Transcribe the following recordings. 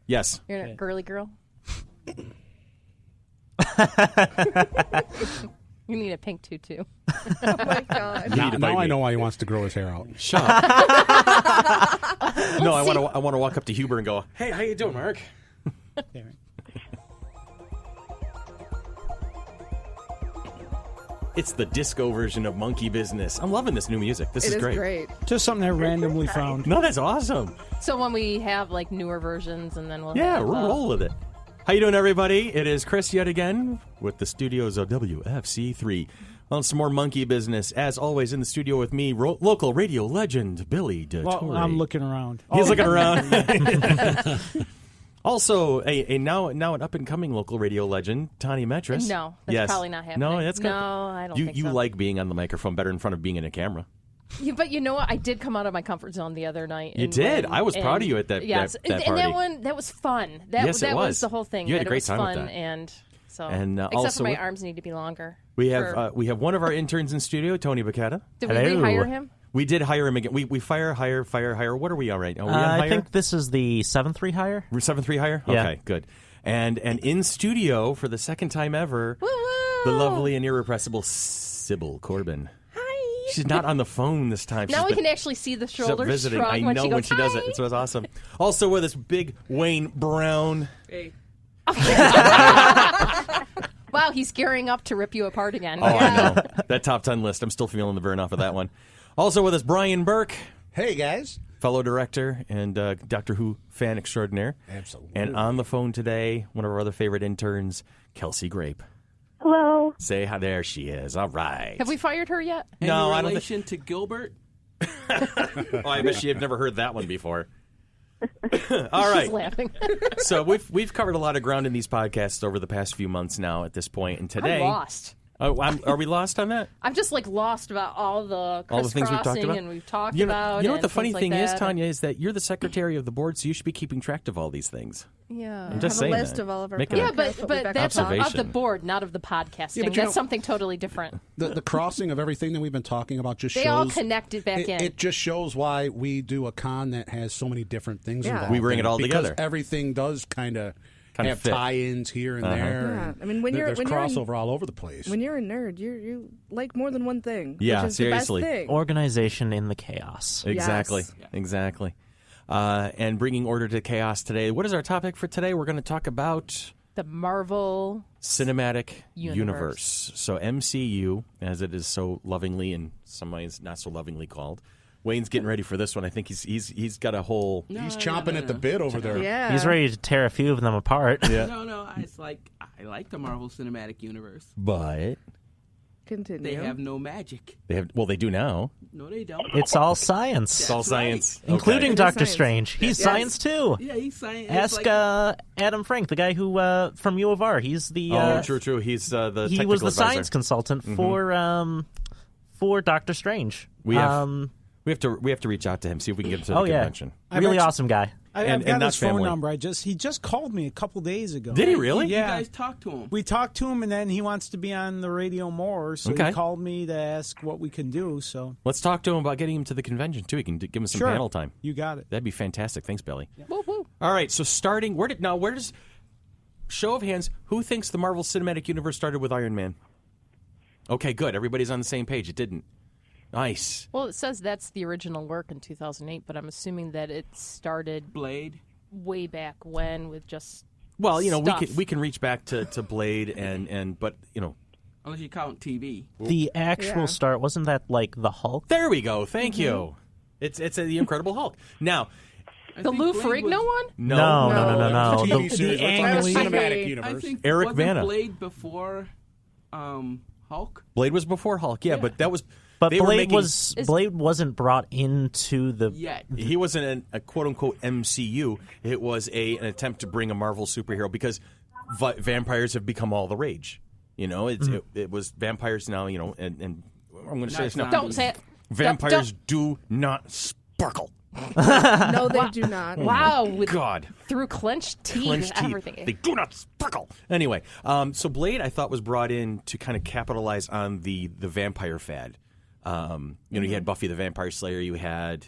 Yes. You're a girly girl? You need a pink tutu. Oh, my God. Now I know why he wants to grow his hair out. Shut up. No, I want to walk up to Huber and go, hey, how you doing, Mark? It's the disco version of Monkey Business. I'm loving this new music. This is great. Just something I randomly found. No, that's awesome. So when we have like newer versions, and then we'll we'll roll with it. How you doing, everybody? It is Chris yet again with the studios of WFC3 on some more Monkey Business. As always, in the studio with me, local radio legend Billy DeTore. Well, I'm looking around. He's looking around. Also, now an up-and-coming local radio legend, Tanya Metris. No, that's probably not happening. No, that's good. No, I don't think so. You like being on the microphone better in front of being in a camera. Yeah, but you know what? I did come out of my comfort zone the other night. You did. I was proud of you at that. Yes, that party. and that was fun. That was the whole thing. You had a great time with that. And so, also, except for my arms need to be longer. We have one of our interns in studio, Tony Bacchetta. Did we rehire him? We did hire him again. We hire. What are we all right? Are we on hire? I think this is the 7th rehire. 7th rehire? Yeah. Okay, good. And in studio for the second time ever, Woo-woo! the lovely and irrepressible Sybil Corbin. Hi. She's not on the phone this time. Now we can actually see the shoulders visiting. shrug I know when she does it. It was awesome. Also with us, big Wayne Brown. Hey. Wow, he's gearing up to rip you apart again. Oh, I know. That top 10 list, I'm still feeling the burn off of that one. Also with us, Brian Burke. Hey, guys. Fellow director and Doctor Who fan extraordinaire. Absolutely. And on the phone today, one of our other favorite interns, Kelsey Grape. Hello. Say hi. There she is. All right. Have we fired her yet? No, I don't. In relation to Gilbert? Oh, I bet you have never heard that one before. All right. She's laughing. So we've covered a lot of ground in these podcasts over the past few months now at this point, and today I'm lost. Are we lost on that? I'm just lost about all the things we've talked about. And we've talked you know, about. You know what the funny thing is, that. Tanya, is that you're the secretary of the board, so you should be keeping track of all these things. Yeah, I'm just have saying a list that. of all of our Making podcasts. but that's of observation. the board, not of the podcasting. Yeah, but that's something totally different. The crossing of everything that we've been talking about just they shows... all connected back in. It just shows why we do a con that has so many different things involved. We bring it all because together. Everything does kind of have fit. tie-ins here and there. Yeah. And I mean, there's crossover all over the place. When you're a nerd, you like more than one thing. Yeah, which is seriously. The best thing. Organization in the chaos. Exactly. Yes. Exactly. And bringing order to chaos today. What is our topic for today? We're going to talk about the Marvel Cinematic Universe. So MCU, as it is so lovingly and some ways not so lovingly called. Wayne's getting ready for this one. I think he's got a whole... He's chomping at the bit over there. Yeah. He's ready to tear a few of them apart. Yeah. No. I like the Marvel Cinematic Universe. But Continue. They have no magic. they do now. No, they don't. It's all science. It's all science. Including Okay. Doctor Science. Strange. He's Yes. science, too. Yeah, he's science. Ask Adam Frank, the guy who from U of R. He's the... True. He's the technical he was the advisor. science consultant for Doctor Strange. We have to reach out to him, see if we can get him to the convention. Really awesome guy. I've got not his phone family. number. He just called me a couple days ago. Did he really? Yeah. You guys talk to him. We talked to him, and then he wants to be on the radio more, so Okay. he called me to ask what we can do. So Let's talk to him about getting him to the convention, too. He can give him some Sure. panel time. You got it. That'd be fantastic. Thanks, Billy. Woo woo. All right, so starting... Where does... Show of hands, who thinks the Marvel Cinematic Universe started with Iron Man? Okay, good. Everybody's on the same page. It didn't. Nice. Well, it says that's the original work in 2008, but I'm assuming that it started Blade. way back when with just Well, stuff. we can reach back to Blade but Unless you count TV. The actual start, wasn't that like the Hulk? there we go. Thank you. It's the Incredible Hulk. Now, the Lou Ferrigno one. No. TV The series. Ang Let's Lee- talk Cinematic I Universe. think Eric wasn't Bana. Blade before Hulk? Blade was before Hulk, but that was... But they were Blade making- Blade wasn't brought into the... Yet. He wasn't a quote-unquote MCU. It was an attempt to bring a Marvel superhero because vampires have become all the rage. It was vampires now, and I'm going to say this now. Don't say it. Vampires do not sparkle. No, they do not. Wow, with God. through clenched teeth and everything. They do not sparkle. Anyway, so Blade, I thought, was brought in to kind of capitalize on the vampire fad. You had Buffy the Vampire Slayer, you had,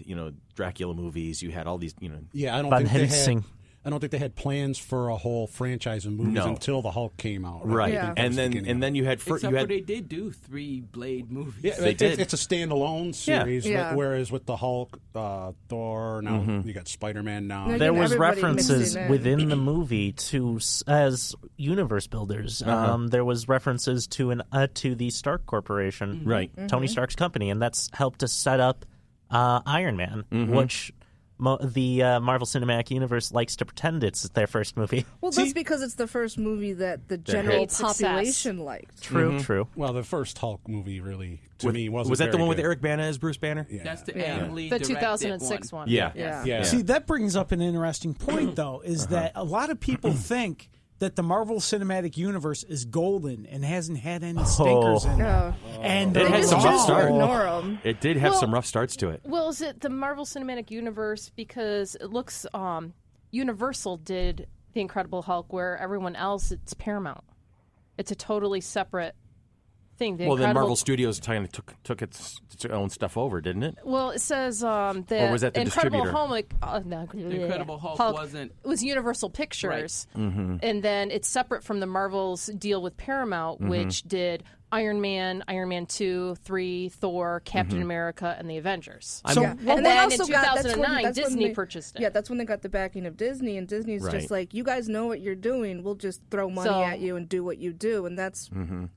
Dracula movies, you had all these, Yeah, I don't Van think they Helsing. I don't think they had plans for a whole franchise of movies No. until the Hulk came out. Right, Yeah. and then you had Except for they did do 3 Blade movies. Yeah, They did. It's a standalone series, Yeah. whereas with the Hulk, Thor, now you got Spider-Man now. No, There was everybody references mixing in. within the movie to as universe builders. There was references to the Stark Corporation, Right. Tony Stark's company, and that's helped to set up Iron Man, which the Marvel Cinematic Universe likes to pretend it's their first movie. Well, that's because it's the first movie that the general hit success. population liked. True. Well, the first Hulk movie really, to me, wasn't Was that the very one with good. Eric Bana as Bruce Banner? Yeah. That's the Yeah. Ang Lee The directed 2006 one. Yeah. Yeah. Yeah. See, that brings up an interesting point, though, is that a lot of people think that the Marvel Cinematic Universe is golden and hasn't had any stinkers in it. No. And It had Just some rough start. ignore 'em. It did have Well- some rough starts to it. Well, is it the Marvel Cinematic Universe because it looks Universal did The Incredible Hulk, where everyone else it's Paramount. It's a totally separate thing. Well, then Marvel Studios kind of took its own stuff over, didn't it? Well, it says the Or was that the Incredible distributor? Hulk. The Incredible Hulk wasn't- It was Universal Pictures, and then it's separate from the Marvel's deal with Paramount, which did Iron Man, Iron Man 2, 3, Thor, Captain America, and the Avengers. So, Yeah. And they then in also got- that's when- 2009, that's when Disney they- purchased it. Yeah, that's when they got the backing of Disney, and Disney's Right. just like, you guys know what you're doing. We'll just throw money So- at you and do what you do, and that's.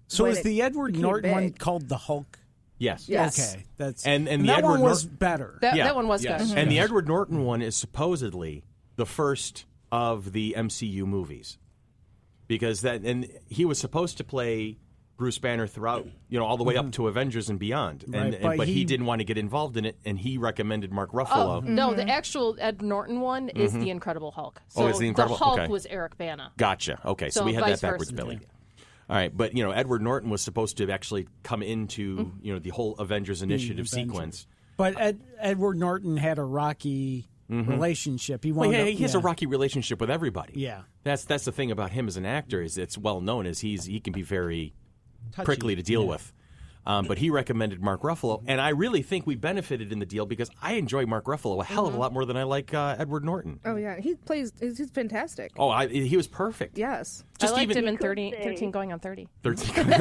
So when is it the Edward became Norton one big. called the Hulk? Yes. Yes. Okay, that's And the that Edward one was Norton- better. That one was Yes. good. And the Edward Norton one is supposedly the first of the MCU movies, because he was supposed to play Bruce Banner throughout, all the way up to Avengers and beyond, Right, but but he he- didn't want to get involved in it, and he recommended Mark Oh, Ruffalo. no, the actual Ed Norton one is the Incredible Hulk. So Oh, it's the Incredible- Hulk okay. was Eric Bana. Gotcha. Okay, so So we had vice that backwards, versa. Billy. All right, but Edward Norton was supposed to actually come into the whole Avengers Initiative sequence. But Edward Norton had a rocky relationship. He Well, wanted. he has a rocky relationship with everybody. Yeah. That's the thing about him as an actor is it's well known as he can be very prickly to deal with. But he recommended Mark Ruffalo, and I really think we benefited in the deal because I enjoy Mark Ruffalo a hell of a lot more than I like Edward Norton. Oh yeah, he's fantastic. Oh, he was perfect. Yes. Just I liked even him in 13 going on 30. 13.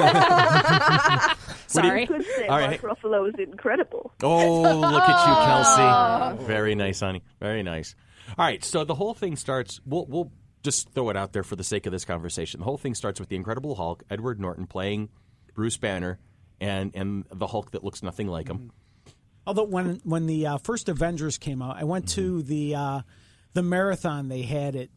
Sorry. Could say All Mark right. Ruffalo is incredible. Oh, look at you, Kelsey. Very nice, honey. Very nice. All right, so the whole thing starts. We'll just throw it out there for the sake of this conversation. The whole thing starts with the Incredible Hulk, Edward Norton playing Bruce Banner, and the Hulk that looks nothing like him. Although when the first Avengers came out, I went to the marathon they had at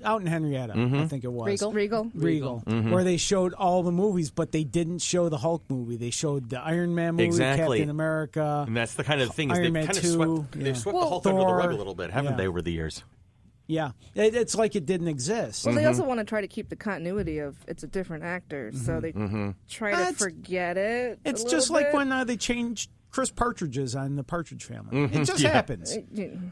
out in Henrietta, I think it was. Regal. Where they showed all the movies, but they didn't show the Hulk movie. They showed the Iron Man movie, Exactly. Captain America. And that's the kind of thing is Iron they've Man kind of 2, swept, yeah. they've swept the Hulk under the Thor, rug a little bit, haven't yeah. they, over the years? Yeah, it's like it didn't exist. Well, they also want to try to keep the continuity of it's a different actor, so they try to It's- forget it. It's a just little like bit. when they changed Chris Partridge's on the Partridge Family. It just happens.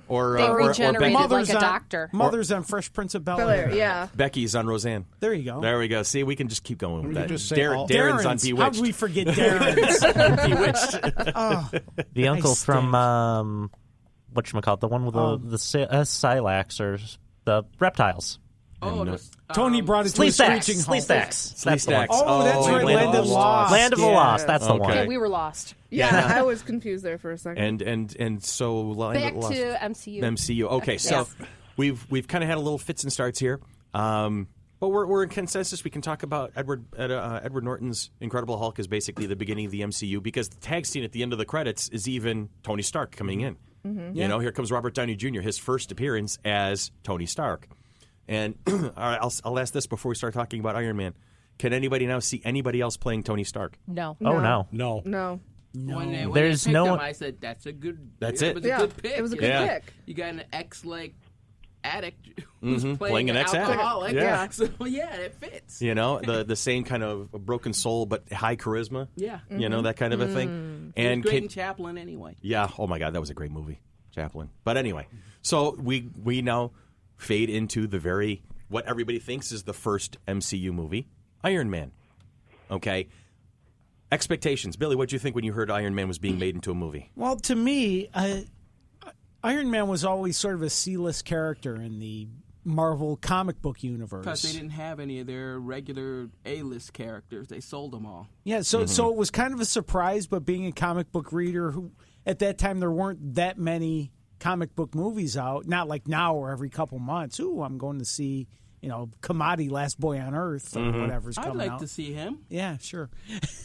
Or They regenerated Becky, like a doctor. Mother's on Fresh Prince of Bel-Air. Bel-Air, yeah. Becky's on Roseanne. There you go. There we go. See, we can just keep going with We that. can just say all- Darren's on How Bewitched. did we forget Darren's? Bewitched. The uncle stink. from whatchamacallit, the one with the Silax or the reptiles. Oh, Tony brought it to a screeching halt. Sleestaks. That's the one. Oh, that's right. Land of the Lost. Land of the Yeah. Lost. That's the Okay. one. Yeah, we were lost. Yeah, I was confused there for a second. and so Back to MCU. MCU. Okay, so Yes. we've kind of had a little fits and starts here, but we're in consensus. We can talk about Edward Norton's Incredible Hulk is basically the beginning of the MCU because the tag scene at the end of the credits is even Tony Stark coming in. Here comes Robert Downey Jr. His first appearance as Tony Stark. And all right, I'll ask this before we start talking about Iron Man. Can anybody now see anybody else playing Tony Stark? No. Oh, no. No. When they There's picked no him, one- I said that's a good. That's it it. was a Yeah, good pick. it was a good Yeah. pick. You got an addict who's Playing an ex-addict. alcoholic. Yeah. So yeah, it fits. The same kind of broken soul but high charisma. Yeah. That kind of a thing. He was And great can- in Chaplin anyway. Yeah. Oh my God, that was a great movie, Chaplin. But anyway, so we now fade into what everybody thinks is the first MCU movie, Iron Man. Okay. Expectations, Billy. What did you think when you heard Iron Man was being made into a movie? Well, to me, Iron Man was always sort of a C-list character in the Marvel comic book universe. Because they didn't have any of their regular A-list characters. They sold them all. Yeah, so it was kind of a surprise, but being a comic book reader, who at that time there weren't that many comic book movies out, not like now or every couple months. Ooh, I'm going to see, Kamadi, Last Boy on Earth, or whatever's coming out. I'd like to see him. Yeah, sure.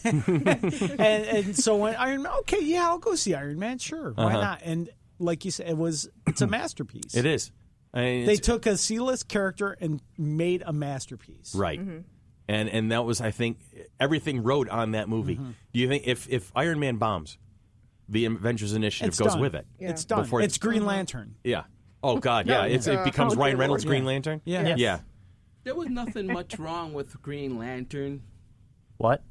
and so when Iron Man, okay, yeah, I'll go see Iron Man, sure. Why not? And like you said, it's a masterpiece. It is. They took a C-list character and made a masterpiece. Right. And that was, I think, everything rode on that movie. Do you think if Iron Man bombs, the Avengers Initiative goes done. with it? Yeah. It's done. Before It's Green Lantern. Yeah. Oh, God, yeah. It becomes Ryan Reynolds' Green Lantern? Yeah. Yeah. There was nothing much wrong with Green Lantern. What?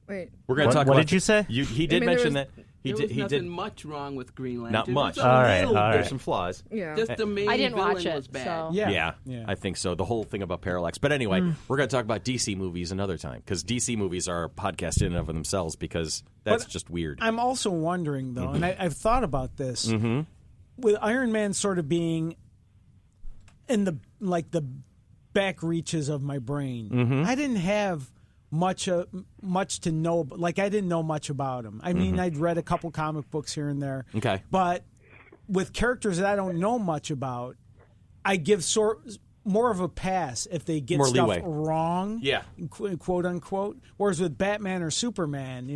Wait. We're going to talk What about... did you say? He did mention that. He There was did. nothing much wrong with Green Lantern. Not much. Just a All right, little all bit. There's some flaws. Yeah. Just the main I didn't villain watch it, was bad. so- Yeah. I think so. The whole thing about Parallax. But anyway, we're going to talk about DC movies another time, because DC movies are a podcast in and of themselves, because that's just weird. I'm also wondering, though, and I've thought about this, with Iron Man sort of being in the back reaches of my brain, I didn't have much to know. Like, I didn't know much about him. I mean, I'd read a couple comic books here and there. Okay. But with characters that I don't know much about, I give more of a pass if they get More stuff leeway. wrong, Yeah. quote unquote. Whereas with Batman or Superman,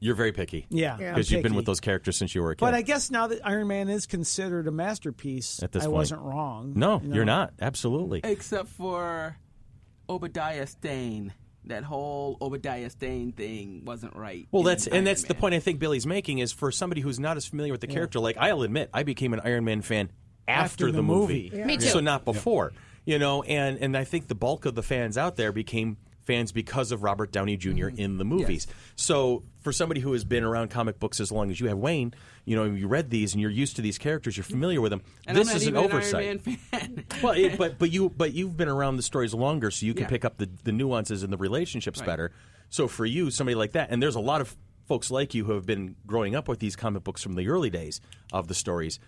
You're very picky. yeah, Because I'm you've been picky. with those characters since you were a kid. But I guess now that Iron Man is considered a masterpiece, At this I point. wasn't wrong. No, you're not. Absolutely. Except for Obadiah Stane. That whole Obadiah Stane thing wasn't right. Well, in that's Iron the Man. point I think Billy's making is for somebody who's not as familiar with the character. Like, I'll admit, I became an Iron Man fan after the movie. Yeah. Me too. So not before. And I think the bulk of the fans out there became fans because of Robert Downey Jr. in the movies. Yes. So for somebody who has been around comic books as long as you have, Wayne, you read these and you're used to these characters, you're familiar with them. And this I'm not is an even oversight. Iron Man fan. Well, but you've been around the stories longer, so you can Yeah. pick up the nuances and the relationships better. So for you, somebody like that, and there's a lot of folks like you who have been growing up with these comic books from the early days of the stories.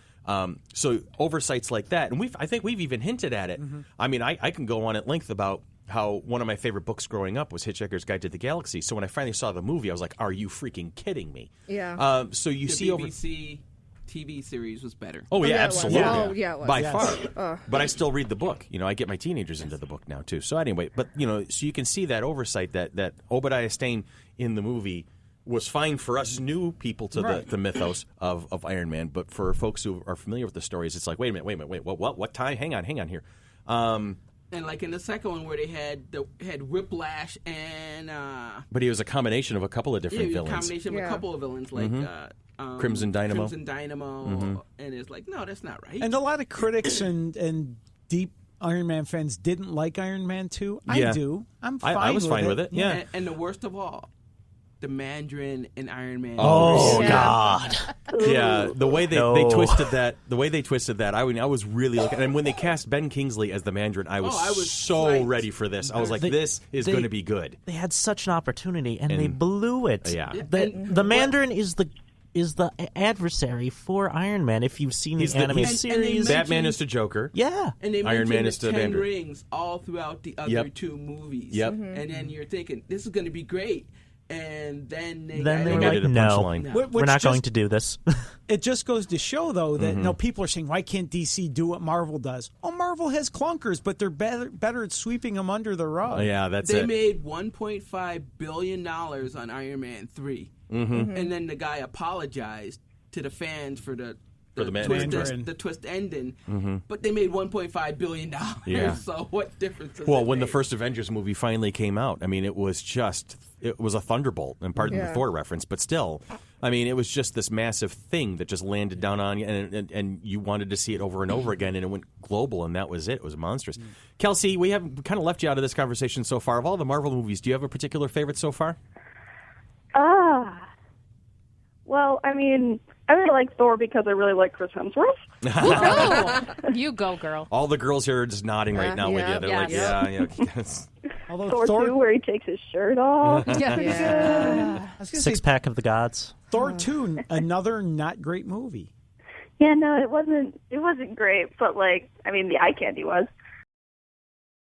So oversights like that, and I think we've even hinted at it. I mean, I can go on at length about how one of my favorite books growing up was Hitchhiker's Guide to the Galaxy. So when I finally saw the movie, I was like, "Are you freaking kidding me?" Yeah. So you The see over. BBC TV series was better. Oh, yeah, yeah, it was. absolutely. Oh, yeah, it was. By Yes. far. But I still read the book. I get my teenagers into the book now, too. So anyway, but, so you can see that oversight, that Obadiah Stane in the movie was fine for us new people to the mythos of Iron Man. But for folks who are familiar with the stories, it's like, wait a minute, what time? Hang on here. And like in the second one where they had Whiplash and But he was a combination of a couple of different a villains. combination of a Yeah. couple of villains like Crimson Dynamo. And it's like, no, that's not right. And a lot of critics and deep Iron Man fans didn't like Iron Man 2. Yeah. I do. I'm fine I was with fine it. with it, yeah. And the worst of all, the Mandarin in Iron Man. Oh, Yeah. God. Yeah, the way they No. twisted that, I was really looking. And when they cast Ben Kingsley as the Mandarin, I was I was so psyched. ready for this. I was like, this is they- going to be good. They had such an opportunity, and they blew it. Yeah. The Mandarin is the adversary for Iron Man. If you've seen He's the the- animated he's- series, they Batman is the Joker. yeah. And they Iron mentioned Man the is the 10 Mandarin. rings all throughout the other Yep. two movies. Yep. And then you're thinking, this is going to be great. And then they Then they were made like, it a no, punchline. Which we're not just- going to do this. It just goes to show, though, that Mm-hmm. people are saying, why can't DC do what Marvel does? Oh, Marvel has clunkers, but they're better at sweeping them under the rug. Oh, yeah, that's They it. made $1.5 billion on Iron Man 3. Mm-hmm. And then the guy apologized to the fans for the Mandarin. twist ending. But they made $1.5 billion. Mm-hmm. Yeah. So what difference does Well, it when the make? first Avengers movie finally came out, I mean, it was a thunderbolt, and pardon the Yeah. Thor reference, but still, I mean, it was just this massive thing that just landed down on you, and you wanted to see it over and over again, and it went global, and that was it. It was monstrous. Kelsey, we have kind of left you out of this conversation so far. Of all the Marvel movies, do you have a particular favorite so far? Well, I mean, I really like Thor because I really like Chris Hemsworth. You go, girl. All the girls here are just nodding right now with yeah. you. They're like, Yes. yeah. Although Thor 2, Thor, where he takes his shirt off. Yeah. I was gonna Six say, pack of the gods. Thor 2, another not great movie. Yeah, no, it wasn't great, but like, I mean, the eye candy was.